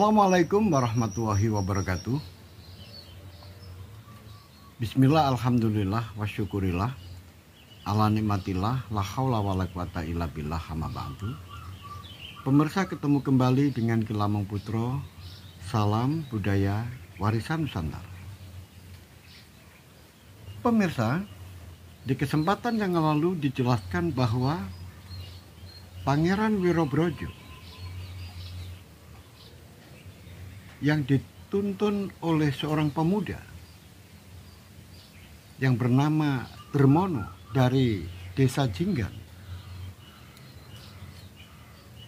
Assalamualaikum warahmatullahi wabarakatuh. Bismillah, alhamdulillah, wa syukurillah, ala nikmatillah, la haula wa la quwata illa billah, amma ba'du. Pemirsa, ketemu kembali dengan Kilamong Putro. Salam budaya warisan Nusantara. Pemirsa, di kesempatan yang lalu dijelaskan bahwa Pangeran Wirobrojo yang dituntun oleh seorang pemuda yang bernama Dermono dari desa Jinggan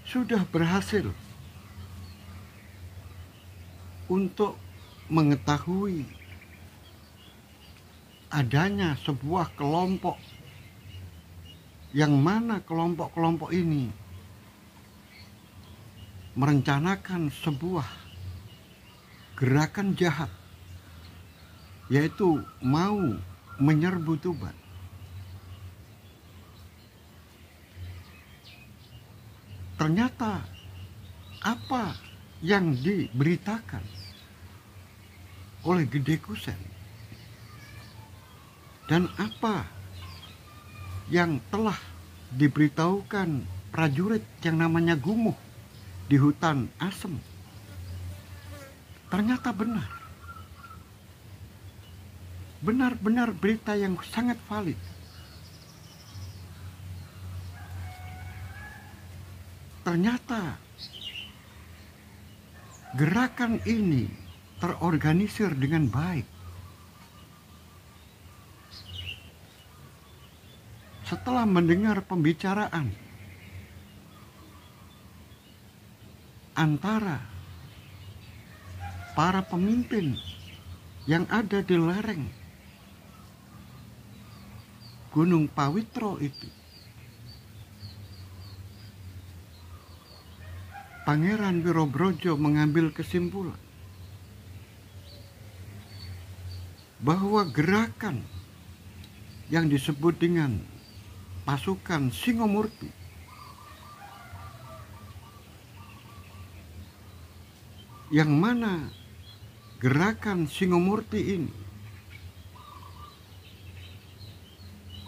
sudah berhasil untuk mengetahui adanya sebuah kelompok, yang mana kelompok-kelompok ini merencanakan sebuah gerakan jahat, yaitu mau menyerbu Tuban. Ternyata apa yang diberitakan oleh Gede Kusen dan apa yang telah diberitahukan prajurit yang namanya Gumuh di hutan Asem ternyata benar. Benar-benar berita yang sangat valid. Ternyata gerakan ini terorganisir dengan baik. Setelah mendengar pembicaraan antara para pemimpin yang ada di lereng Gunung Pawitro itu, Pangeran Wirobrojo mengambil kesimpulan bahwa gerakan yang disebut dengan pasukan Singomurti yang mana gerakan Singomurti ini,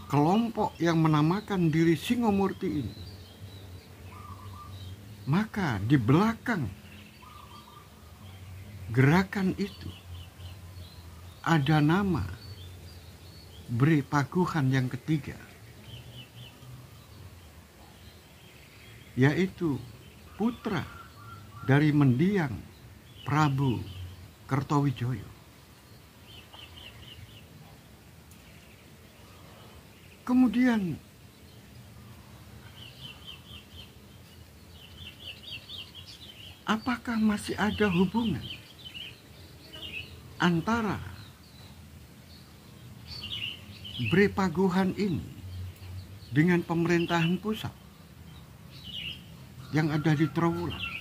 kelompok yang menamakan diri Singomurti ini, maka di belakang gerakan itu ada nama Bre Paguhan yang ketiga, yaitu putra dari mendiang Prabu Kertowijoyo. Kemudian apakah masih ada hubungan antara Bre Paguhan ini dengan pemerintahan pusat yang ada di Trowulan?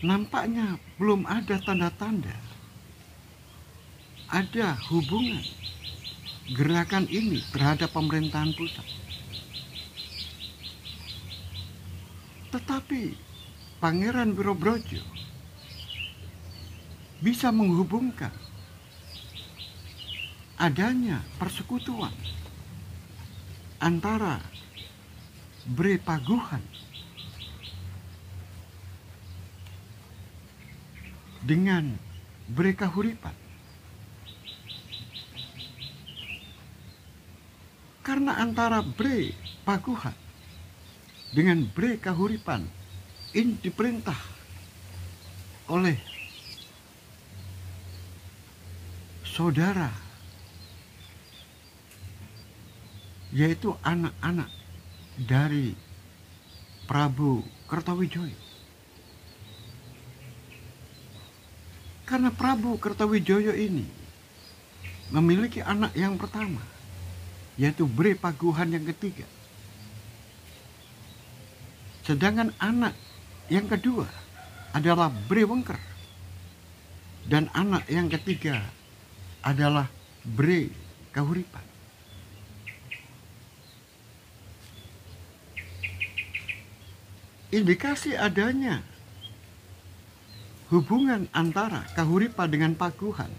Nampaknya belum ada tanda-tanda ada hubungan gerakan ini terhadap pemerintahan pusat. Tetapi Pangeran Wirobrojo bisa menghubungkan adanya persekutuan antara Bre Paguhan dengan Bre Kahuripan. Karena antara Bre Paguhan dengan Bre Kahuripan ini diperintah oleh saudara, yaitu anak-anak dari Prabu Kertowijoyo. Karena Prabu Kertowijoyo ini memiliki anak yang pertama, yaitu Bre Paguhan yang ketiga. Sedangkan anak yang kedua adalah Bre Wengker. Dan anak yang ketiga adalah Bre Kahuripan. indikasi adanya hubungan antara kahuripan dengan paguhan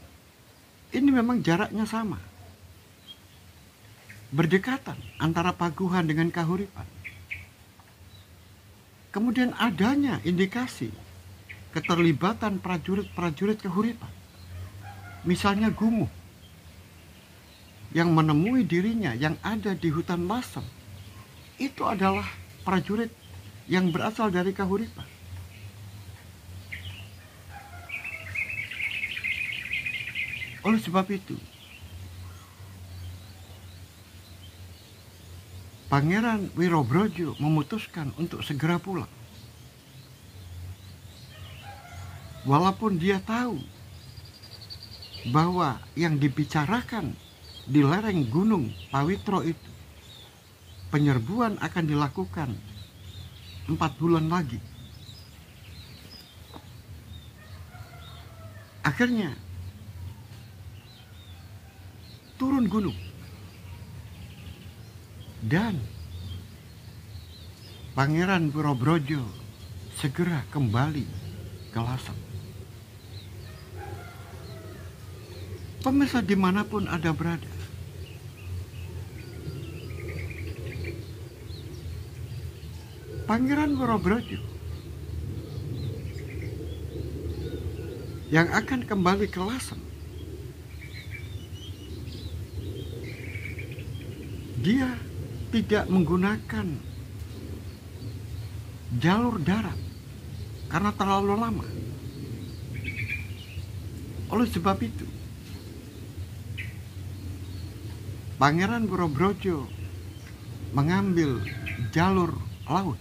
ini memang jaraknya sama, berdekatan antara paguhan dengan kahuripan. Kemudian adanya indikasi keterlibatan prajurit-prajurit kahuripan, misalnya Gumuh yang menemui dirinya yang ada di hutan Lasem, itu adalah prajurit yang berasal dari kahuripan. Oleh sebab itu, Pangeran Wirobrojo memutuskan untuk segera pulang. Walaupun dia tahu bahwa yang dibicarakan di lereng Gunung Pawitro itu, penyerbuan akan dilakukan 4 bulan lagi. Akhirnya turun gunung dan Pangeran Wirobrojo segera kembali ke Lasem. Pemirsa dimanapun Anda berada, Pangeran Wirobrojo yang akan kembali ke Lasem, dia tidak menggunakan jalur darat karena terlalu lama. Oleh sebab itu, Pangeran Wirobrojo mengambil jalur laut.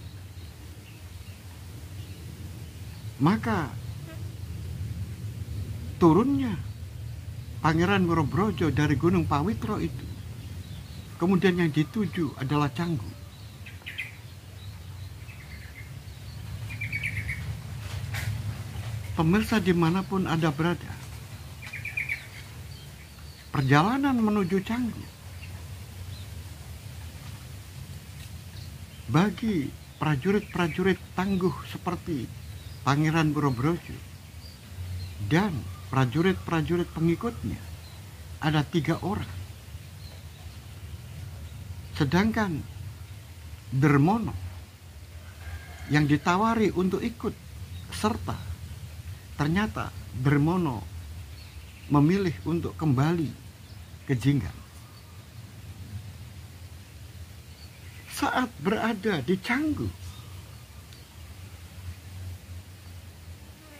Maka turunnya Pangeran Wirobrojo dari Gunung Pawitro itu, kemudian yang dituju adalah Canggu. Pemirsa dimanapun Anda berada, perjalanan menuju Canggu bagi prajurit-prajurit tangguh seperti Pangeran Wirobrojo dan prajurit-prajurit pengikutnya ada 3 orang. Sedangkan Dermono yang ditawari untuk ikut serta, ternyata Dermono memilih untuk kembali ke Jinggan. Saat berada di Canggu,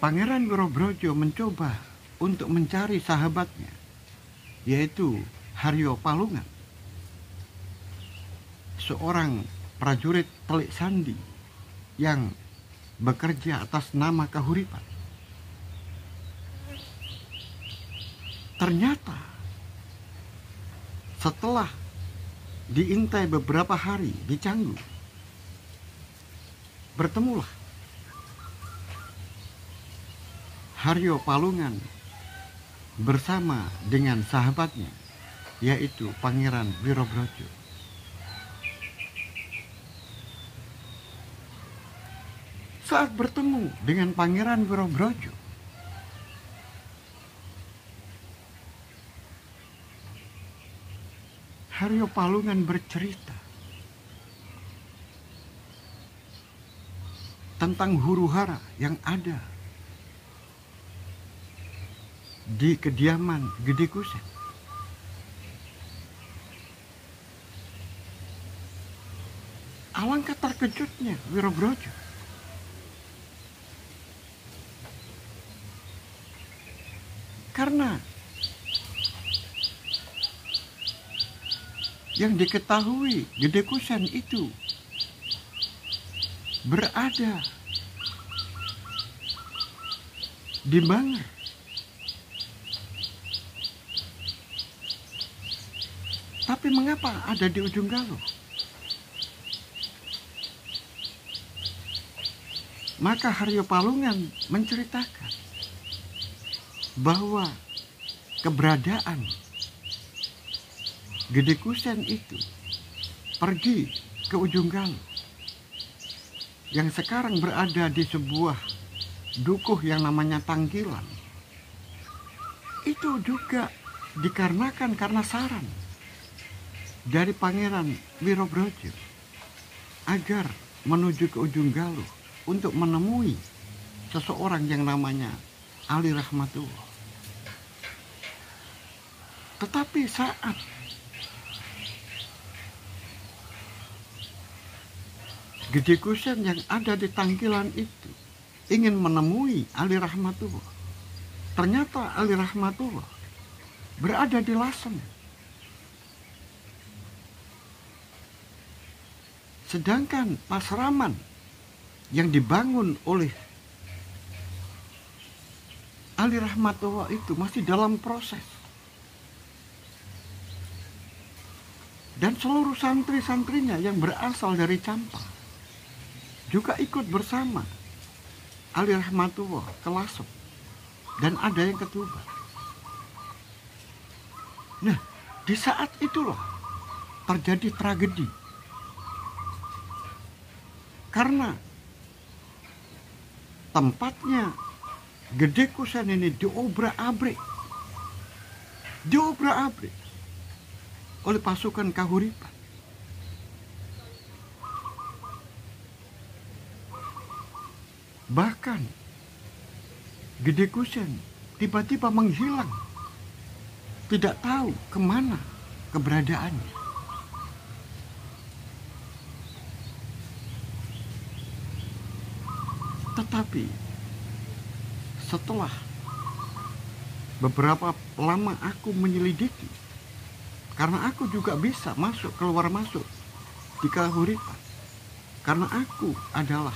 Pangeran Wirobrojo mencoba untuk mencari sahabatnya, yaitu Haryo Palungan, seorang prajurit Telik Sandi yang bekerja atas nama kahuripan. Ternyata setelah diintai beberapa hari di Canggu, bertemulah Haryo Palungan bersama dengan sahabatnya, yaitu Pangeran Wirobrojo. Saat bertemu dengan Pangeran Wirobrojo, Haryo Palungan bercerita tentang huru-hara yang ada di kediaman Gede Kusen. Alangkah terkejutnya Wirobrojo karena yang diketahui Gede Kusen itu berada di Manggar. Tapi mengapa ada di Ujung Galuh? Maka Haryo Palungan menceritakan bahwa keberadaan Gede Kusen itu pergi ke Ujung Galuh yang sekarang berada di sebuah dukuh yang namanya Tangkilan, itu juga dikarenakan karena saran dari Pangeran Wirobrojo agar menuju ke ujung Galuh untuk menemui seseorang yang namanya Ali Rahmatullah. Tetapi saat Gede Kusen yang ada di Tangkilan itu ingin menemui Ali Rahmatullah, ternyata Ali Rahmatullah berada di Lasem. Sedangkan Pasraman yang dibangun oleh Ali Rahmatullah itu masih dalam proses. Dan seluruh santri-santrinya yang berasal dari Campa juga ikut bersama Ali Rahmatullah ke Lasem. Dan ada yang ke Tuban. Nah, di saat itulah terjadi tragedi. Karena tempatnya Gede Kusen ini diobrak-abrik oleh pasukan Kahuripan. Bahkan Gede Kusen tiba-tiba menghilang, tidak tahu kemana keberadaannya. Tetapi setelah beberapa lama aku menyelidiki, karena aku juga bisa masuk keluar masuk di Kahuripan, karena aku adalah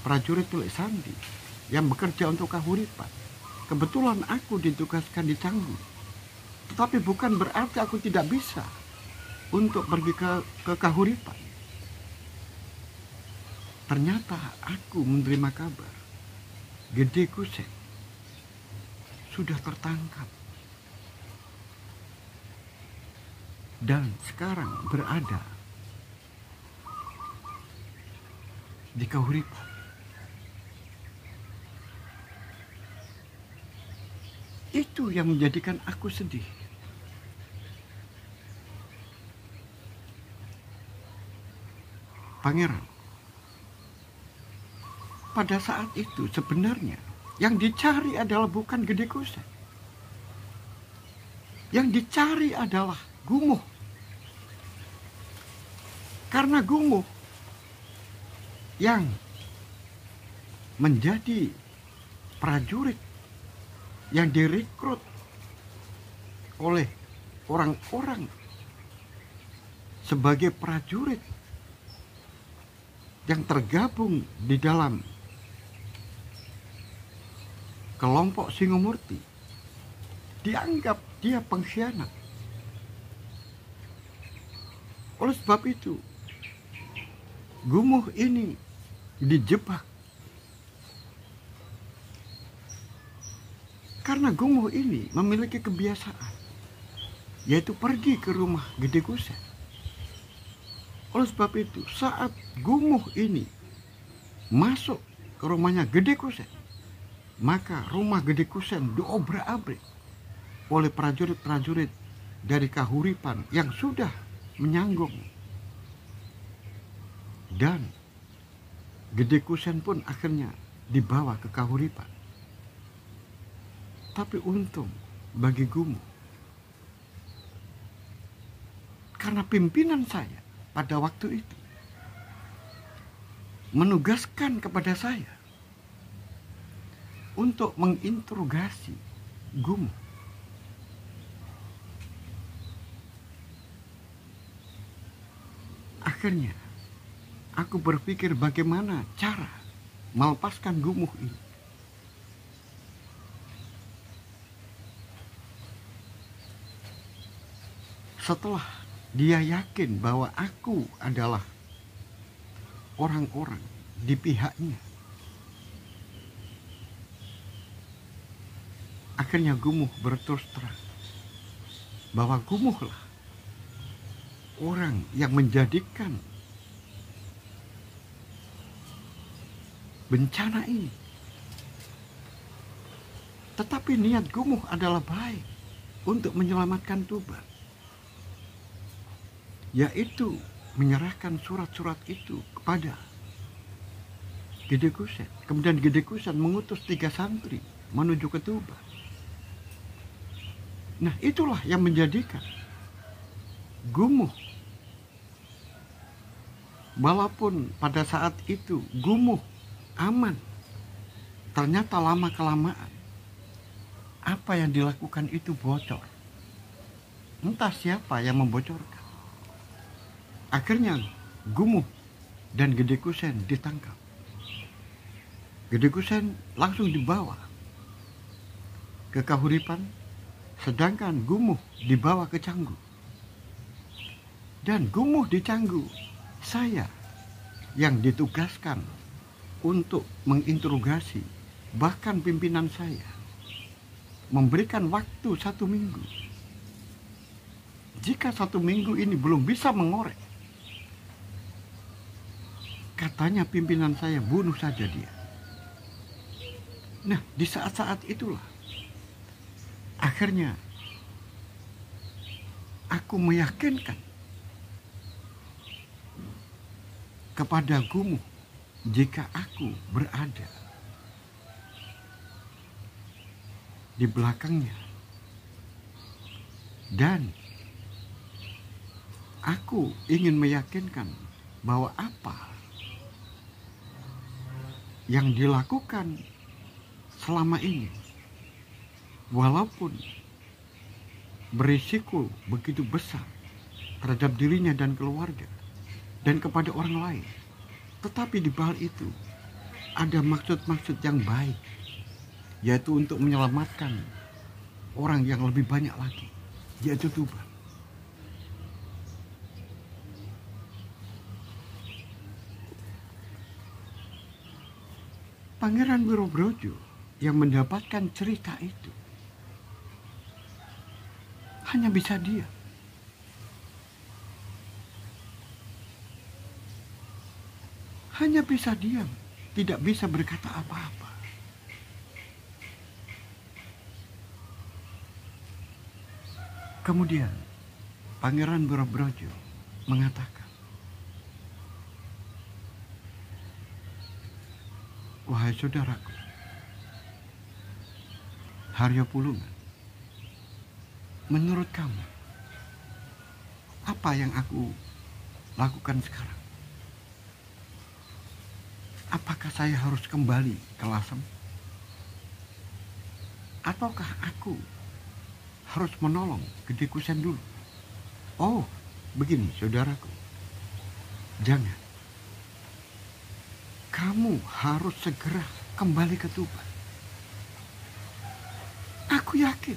prajurit Tulik Sandi yang bekerja untuk Kahuripan. Kebetulan aku ditugaskan di Canggu, tetapi bukan berarti aku tidak bisa untuk pergi ke Kahuripan. Ternyata aku menerima kabar Gede Kusen sudah tertangkap dan sekarang berada di Kahuripan. Itu yang menjadikan aku sedih. Pangeran, pada saat itu sebenarnya yang dicari adalah bukan Gede Kusen. Yang dicari adalah Gumuh. Karena Gumuh yang menjadi prajurit yang direkrut oleh orang-orang sebagai prajurit yang tergabung di dalam kelompok Singomurti, dianggap dia pengkhianat. Oleh sebab itu, Gumuh ini dijebak. Karena Gumuh ini memiliki kebiasaan, yaitu pergi ke rumah Gede Kusen. Oleh sebab itu, saat Gumuh ini masuk ke rumahnya Gede Kusen, maka rumah Gede Kusen diobrak-abrik oleh prajurit-prajurit dari Kahuripan yang sudah menyanggung. Dan Gede Kusen pun akhirnya dibawa ke Kahuripan. Tapi untung bagi Gumuh, karena pimpinan saya pada waktu itu menugaskan kepada saya untuk menginterogasi Gumuh. Akhirnya aku berpikir bagaimana cara melepaskan Gumuh ini. Setelah dia yakin bahwa aku adalah orang-orang di pihaknya, akhirnya Gumuh berterus terang bahwa Gumuhlah orang yang menjadikan bencana ini. Tetapi niat Gumuh adalah baik untuk menyelamatkan Tuban, yaitu menyerahkan surat-surat itu kepada Gede Kusen. Kemudian Gede Kusen mengutus 3 santri menuju ke Tuban. Nah, itulah yang menjadikan Gumuh, walaupun pada saat itu Gumuh aman, ternyata lama-kelamaan apa yang dilakukan itu bocor. Entah siapa yang membocorkan. Akhirnya Gumuh dan Gede Kusen ditangkap. Gede Kusen langsung dibawa ke Kahuripan, sedangkan Gumuh dibawa ke Canggu. Dan Gumuh di Canggu, saya yang ditugaskan untuk menginterogasi, bahkan pimpinan saya memberikan waktu 1 minggu. Jika 1 minggu ini belum bisa mengorek, katanya pimpinan saya, bunuh saja dia. Nah, di saat-saat itulah akhirnya aku meyakinkan kepada Gumuh jika aku berada di belakangnya, dan aku ingin meyakinkan bahwa apa yang dilakukan selama ini, walaupun berisiko begitu besar terhadap dirinya dan keluarga dan kepada orang lain, tetapi di balik itu ada maksud-maksud yang baik, yaitu untuk menyelamatkan orang yang lebih banyak lagi, yaitu Tuban. Pangeran Wirobrojo yang mendapatkan cerita itu hanya bisa diam. Hanya bisa diam, tidak bisa berkata apa-apa. Kemudian Pangeran Wirobrojo mengatakan, "Wahai saudaraku, Haryo Pulungan, menurut kamu, apa yang aku lakukan sekarang? Apakah saya harus kembali ke Lasem? Ataukah aku harus menolong Gede Kusen dulu?" "Oh, begini saudaraku, jangan. Kamu harus segera kembali ke Tuban. Aku yakin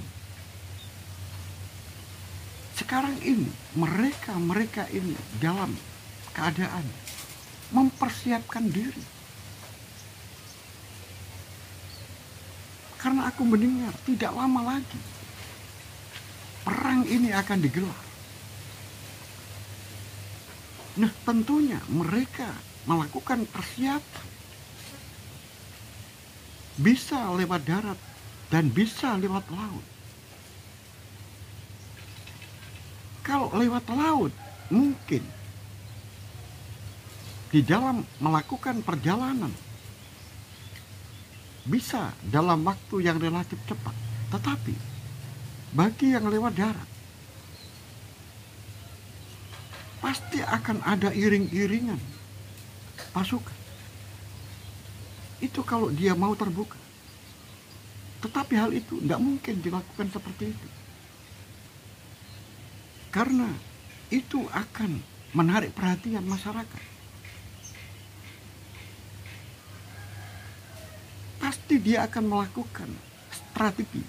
sekarang ini mereka ini dalam keadaan mempersiapkan diri. Karena aku mendengar tidak lama lagi perang ini akan digelar. Nah, tentunya mereka melakukan persiapan. Bisa lewat darat dan bisa lewat laut. Kalau lewat laut, mungkin di dalam melakukan perjalanan bisa dalam waktu yang relatif cepat. Tetapi bagi yang lewat darat, pasti akan ada iring-iringan pasukan. Itu kalau dia mau terbuka. Tetapi hal itu tidak mungkin dilakukan seperti itu. Karena itu akan menarik perhatian masyarakat. Pasti dia akan melakukan strategi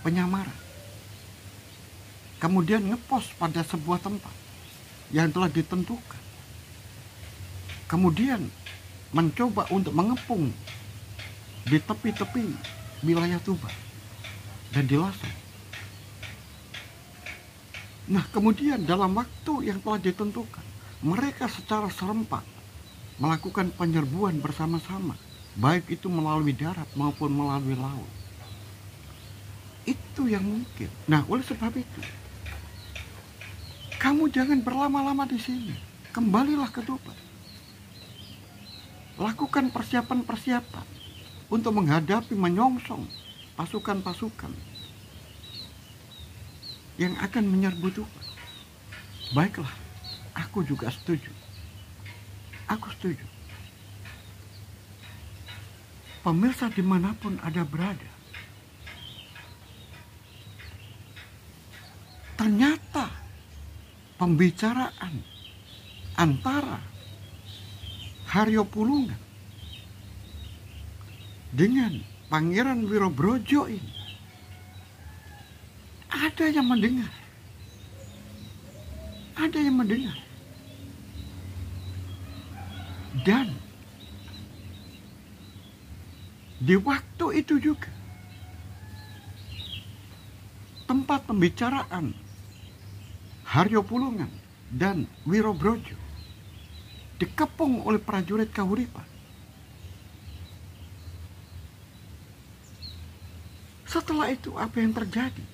penyamaran. Kemudian ngepos pada sebuah tempat yang telah ditentukan. Kemudian mencoba untuk mengepung di tepi-tepi wilayah Tuban dan di Lasem. Nah, kemudian dalam waktu yang telah ditentukan, mereka secara serempak melakukan penyerbuan bersama-sama baik itu melalui darat maupun melalui laut. Itu yang mungkin. Nah, oleh sebab itu, kamu jangan berlama-lama di sini. Kembalilah ke Tuban. Lakukan persiapan-persiapan untuk menghadapi, menyongsong pasukan-pasukan yang akan menyerbu Tuban. Baiklah, aku juga setuju. Aku setuju. Pemirsa dimanapun ada berada, ternyata pembicaraan antara Haryo Pulungan dengan Pangeran Wirobrojo ini ada yang mendengar. Ada yang mendengar. Dan di waktu itu juga tempat pembicaraan Haryo Pulungan dan Wirobrojo dikepung oleh prajurit Kahuripan. Setelah itu apa yang terjadi?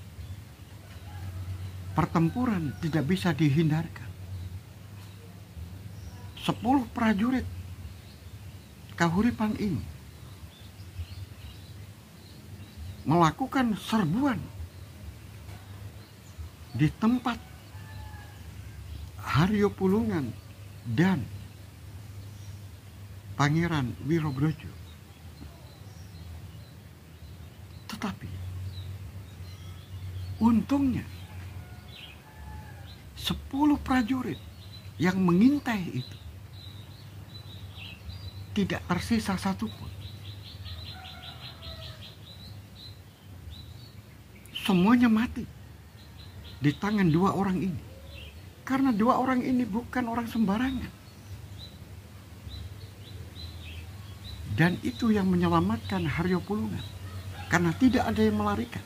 Pertempuran tidak bisa dihindarkan. 10 prajurit Kahuripan ini melakukan serbuan di tempat Haryo Pulungan dan Pangeran Wirobrojo. Tetapi untungnya 10 prajurit yang mengintai itu tidak tersisa satupun. Semuanya mati di tangan 2 orang ini. Karena 2 orang ini bukan orang sembarangan. Dan itu yang menyelamatkan Haryo Pulungan. Karena tidak ada yang melarikan.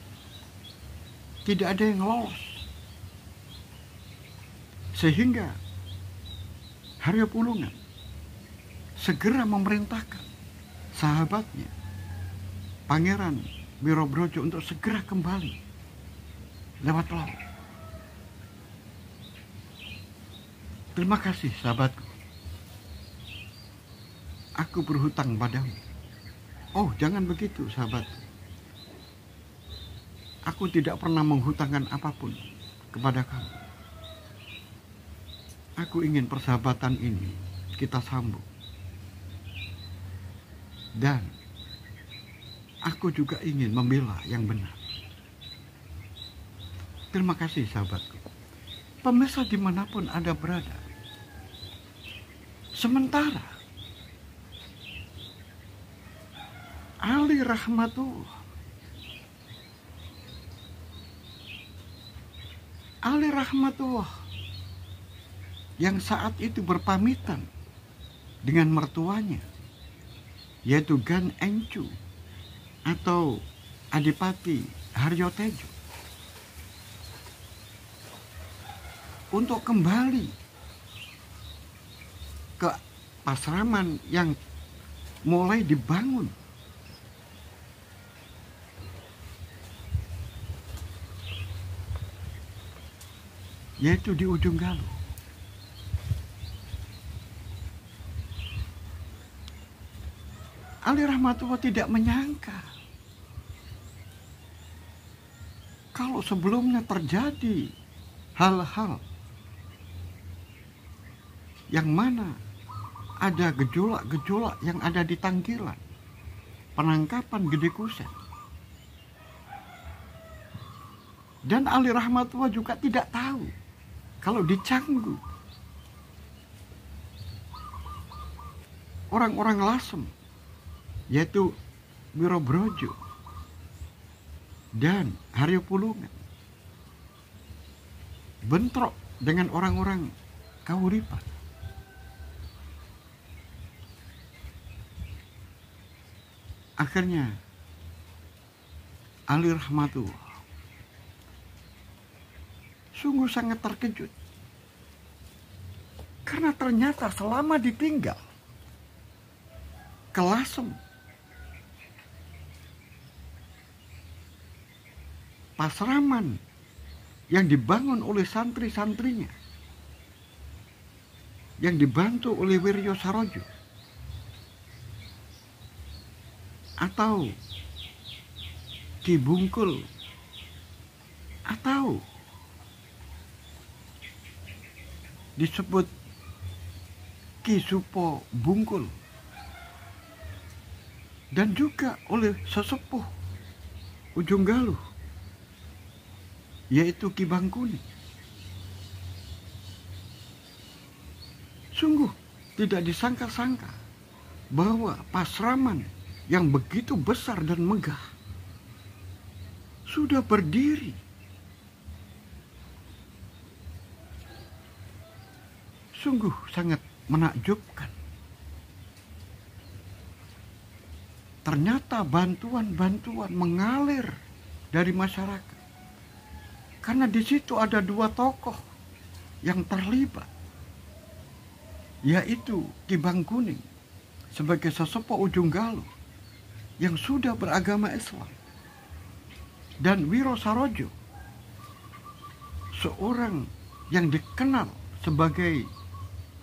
Tidak ada yang lolos. Sehingga Haryo Pulungan segera memerintahkan sahabatnya Pangeran Wirobrojo untuk segera kembali lewat laut. Terima kasih sahabatku. Aku berhutang padamu. Oh, jangan begitu sahabat. Aku tidak pernah menghutangkan apapun kepada kamu. Aku ingin persahabatan ini kita sambung. Dan aku juga ingin membela yang benar. Terima kasih sahabatku. Pemirsa dimanapun Anda berada. Sementara Ali Rahmatullah yang saat itu berpamitan dengan mertuanya, yaitu Gan Encu atau Adipati Haryo Tejo, untuk kembali ke Pasraman yang mulai dibangun. Yaitu di Ujung Galuh. Ali Rahmatullah tidak menyangka kalau sebelumnya terjadi hal-hal yang mana ada gejolak-gejolak yang ada di Tangkilan, penangkapan Gede Kusen. Dan Ali Rahmatullah juga tidak tahu kalau di Canggu orang-orang Lasem, yaitu Wirobrojo dan Haryo Pulungan, bentrok dengan orang-orang Kahuripan. Akhirnya Ali Rahmatullah sungguh sangat terkejut. Karena ternyata selama ditinggal ke Lasem Pasraman yang dibangun oleh santri-santrinya, yang dibantu oleh Wiryo Sarojo, atau Ki Bungkul, atau disebut Ki Supo Bungkul, dan juga oleh sesepuh Ujung Galuh, yaitu Ki Bangkuning. Sungguh tidak disangka-sangka bahwa Pasraman yang begitu besar dan megah sudah berdiri. Sungguh sangat menakjubkan. Ternyata bantuan-bantuan mengalir dari masyarakat. Karena di situ ada dua tokoh yang terlibat, yaitu Ki Bangkuning sebagai sesepuh Ujung Galuh yang sudah beragama Islam, dan Wiro Sarojo, seorang yang dikenal sebagai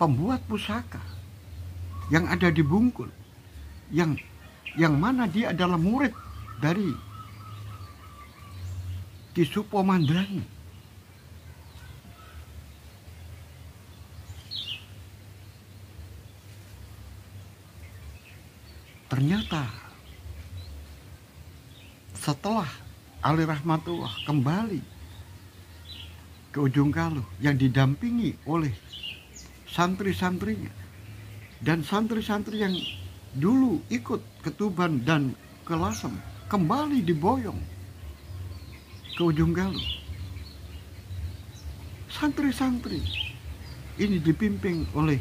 pembuat pusaka yang ada di Bungkul, yang mana dia adalah murid dari Ki Supo Mandrani. Ternyata setelah Ali Rahmatullah kembali ke Ujung Galuh yang didampingi oleh santri-santrinya dan santri-santri yang dulu ikut ke Tuban dan ke Lasem, kembali diboyong ke Ujung Galuh. Santri-santri ini dipimpin oleh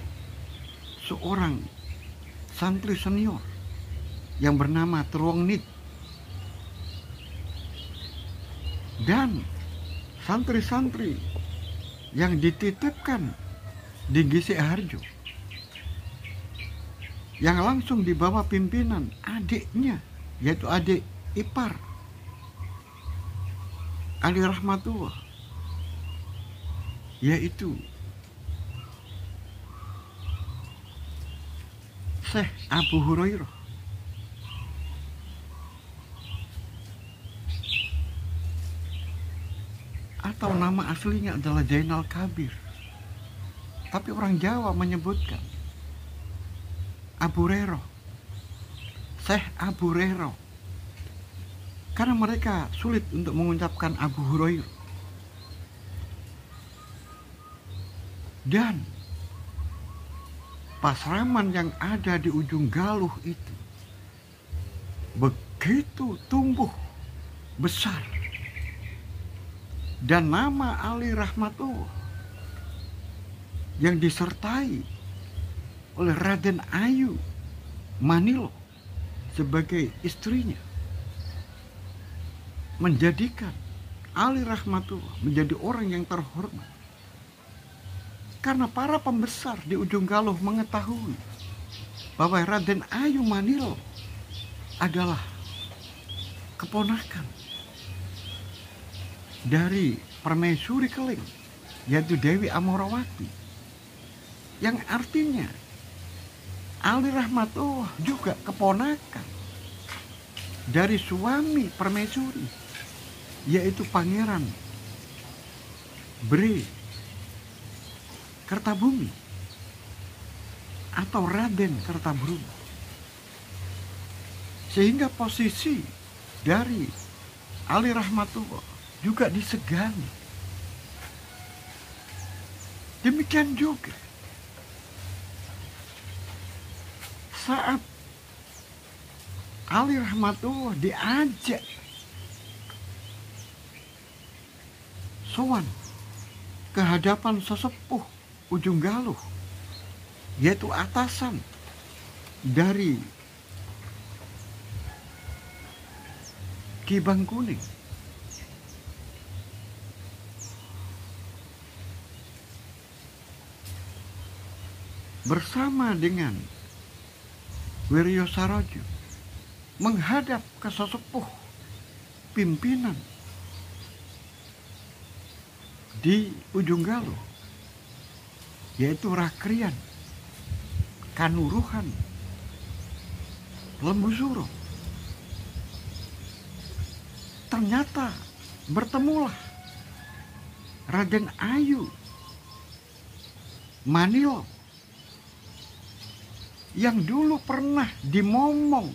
seorang santri senior yang bernama Truong Nit, dan santri-santri yang dititipkan di Gisi Harjo yang langsung di bawah pimpinan adiknya, yaitu adik ipar Ali Rahmatullah, yaitu Syekh Abu Hurairah. Atau nama aslinya adalah Zainal Kabir, tapi orang Jawa menyebutkan Abu Rero, Syekh Abu Rero, karena mereka sulit untuk mengucapkan Abu Hurairah. Dan Pasraman yang ada di Ujung Galuh itu begitu tumbuh besar, dan nama Ali Rahmatullah yang disertai oleh Raden Ayu Manilo sebagai istrinya menjadikan Ali Rahmatullah menjadi orang yang terhormat. Karena para pembesar di Ujung Galuh mengetahui bahwa Raden Ayu Manilo adalah keponakan dari Permaisuri Keling, yaitu Dewi Amorawati, yang artinya Ali Rahmatullah juga keponakan dari suami Permaisuri, yaitu Pangeran Bre Kertabumi atau Raden Kertabumi. Sehingga posisi dari Ali Rahmatullah juga disegani. Demikian juga saat Ali Rahmatullah diajak sowan ke hadapan sesepuh Ujung Galuh, yaitu atasan dari Ki Bangkuning, bersama dengan Wiryo Sarojo menghadap ke sesepuh pimpinan di ujung Galuh, yaitu Rakrian, Kanuruhan, Lembu Suro. Ternyata bertemulah Raden Ayu Manilo yang dulu pernah dimomong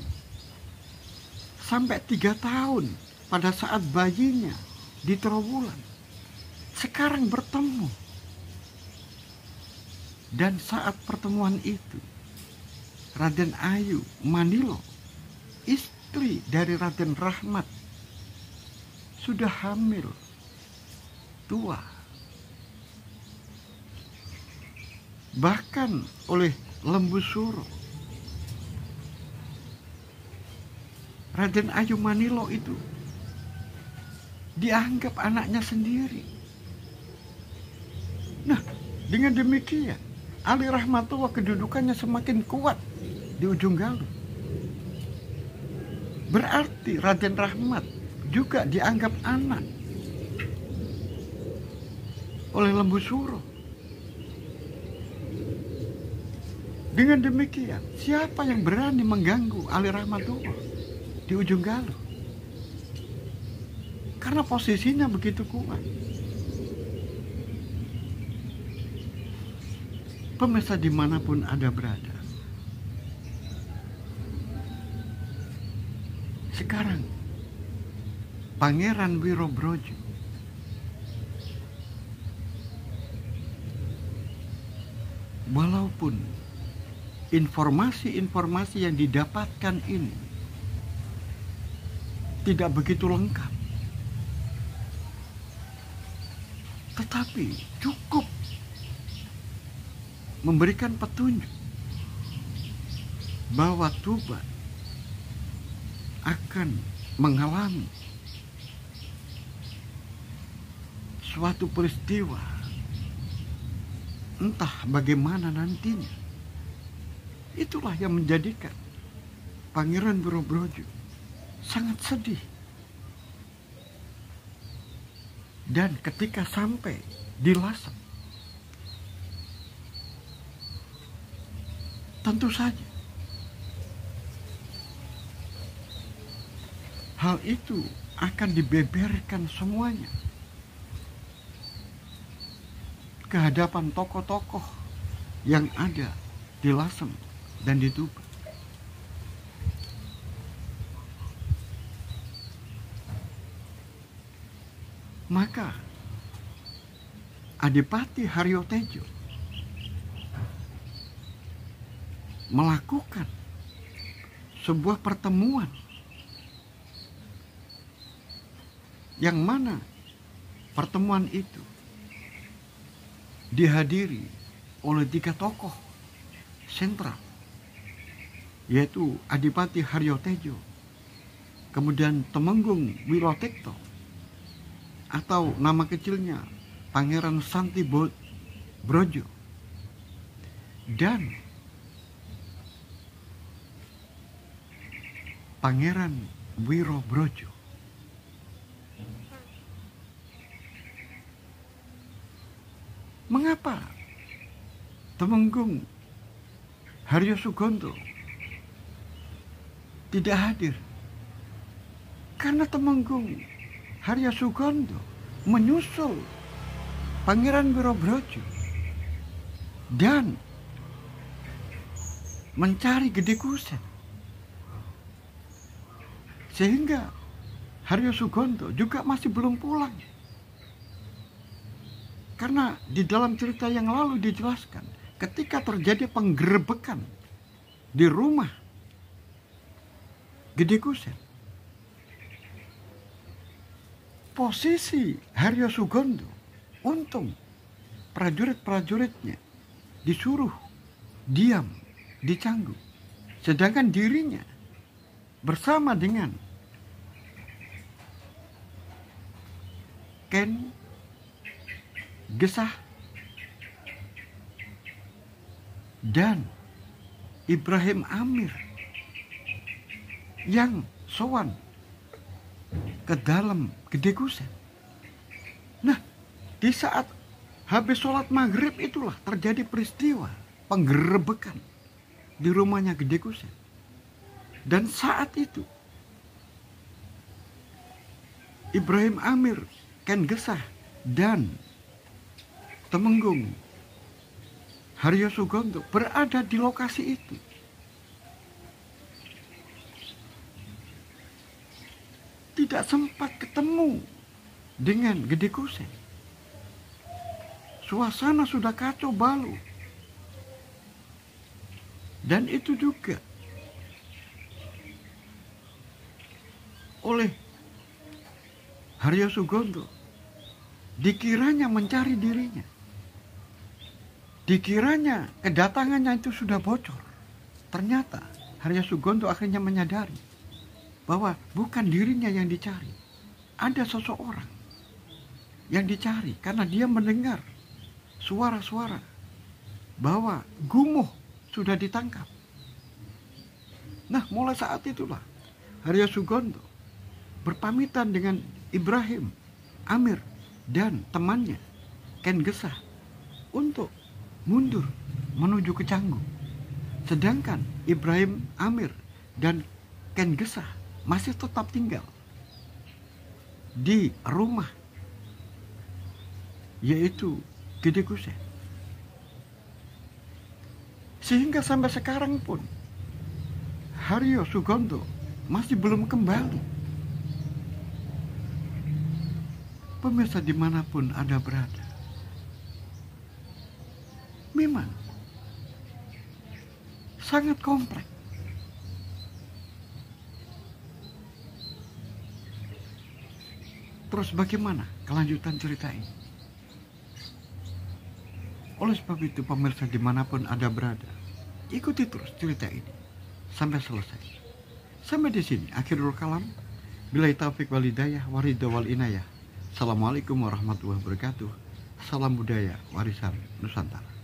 sampai 3 tahun pada saat bayinya di Trowulan. Sekarang bertemu. Dan saat pertemuan itu, Raden Ayu Manilo, istri dari Raden Rahmat, sudah hamil, tua. Bahkan oleh Lembu Suro, Raden Ayu Manilo itu dianggap anaknya sendiri. Nah, dengan demikian Ali Rahmatullah kedudukannya semakin kuat di ujung Galuh. Berarti Raden Rahmat juga dianggap anak oleh Lembu Suro. Dengan demikian, siapa yang berani mengganggu Ali Rahmatullah di ujung Galuh? Karena posisinya begitu kuat. Pemirsa dimanapun Anda berada, sekarang Pangeran Wirobrojo walaupun informasi-informasi yang didapatkan ini tidak begitu lengkap, tetapi cukup memberikan petunjuk bahwa Tuban akan mengalami suatu peristiwa, entah bagaimana nantinya. Itulah yang menjadikan Pangeran Wirobrojo sangat sedih. Dan ketika sampai di Lasem, tentu saja hal itu akan dibeberkan semuanya ke hadapan tokoh-tokoh yang ada di Lasem dan di Tuban. Maka Adipati Haryotejo melakukan sebuah pertemuan yang mana pertemuan itu dihadiri oleh 3 tokoh sentral, yaitu Adipati Haryotejo, kemudian Temenggung Wirotekto atau nama kecilnya Pangeran Santi Brojo, dan Pangeran Wirobrojo. Mengapa Temenggung Haryo Sugondo tidak hadir? Karena Temenggung Haryo Sugondo menyusul Pangeran Wirobrojo dan mencari Gede Kusen, sehingga Haryo Sugondo juga masih belum pulang. Karena di dalam cerita yang lalu dijelaskan, ketika terjadi penggerebekan di rumah Gede Kusen, posisi Haryo Sugondo, untung prajurit-prajuritnya disuruh diam di Canggu, sedangkan dirinya bersama dengan Ken Gesah dan Ibrahim Amir yang sowan ke dalam Gede Kusen. Nah, Di saat habis sholat maghrib itulah terjadi peristiwa penggerebekan di rumahnya Gede Kusen. Dan saat itu Ibrahim Amir, Ken Gesah, dan Temenggung Haryo Sugonto berada di lokasi itu. Tidak sempat ketemu dengan Gede Kusen. Suasana sudah kacau balau. Dan itu juga oleh Haryo Sugonto dikiranya mencari dirinya. Dikiranya kedatangannya itu sudah bocor. Ternyata Haryo Sugonto akhirnya menyadari bahwa bukan dirinya yang dicari. Ada seseorang yang dicari karena dia mendengar suara-suara bahwa Gumuh sudah ditangkap. Nah, mulai saat itulah Haryo Sugonto berpamitan dengan Ibrahim Amir dan temannya Ken Gesah untuk mundur menuju ke Canggu. Sedangkan Ibrahim Amir dan Ken Gesah masih tetap tinggal di rumah yaitu Gede Kusen. Sehingga sampai sekarang pun Haryo Sugonto masih belum kembali. Pemirsa dimanapun Anda berada, memang sangat kompleks. Terus bagaimana kelanjutan cerita ini? Oleh sebab itu pemirsa dimanapun Anda berada, ikuti terus cerita ini sampai selesai. Sampai di sini akhirul kalam. Billahi taufik wal hidayah waridho wal inayah. Assalamualaikum warahmatullahi wabarakatuh. Salam budaya warisan Nusantara.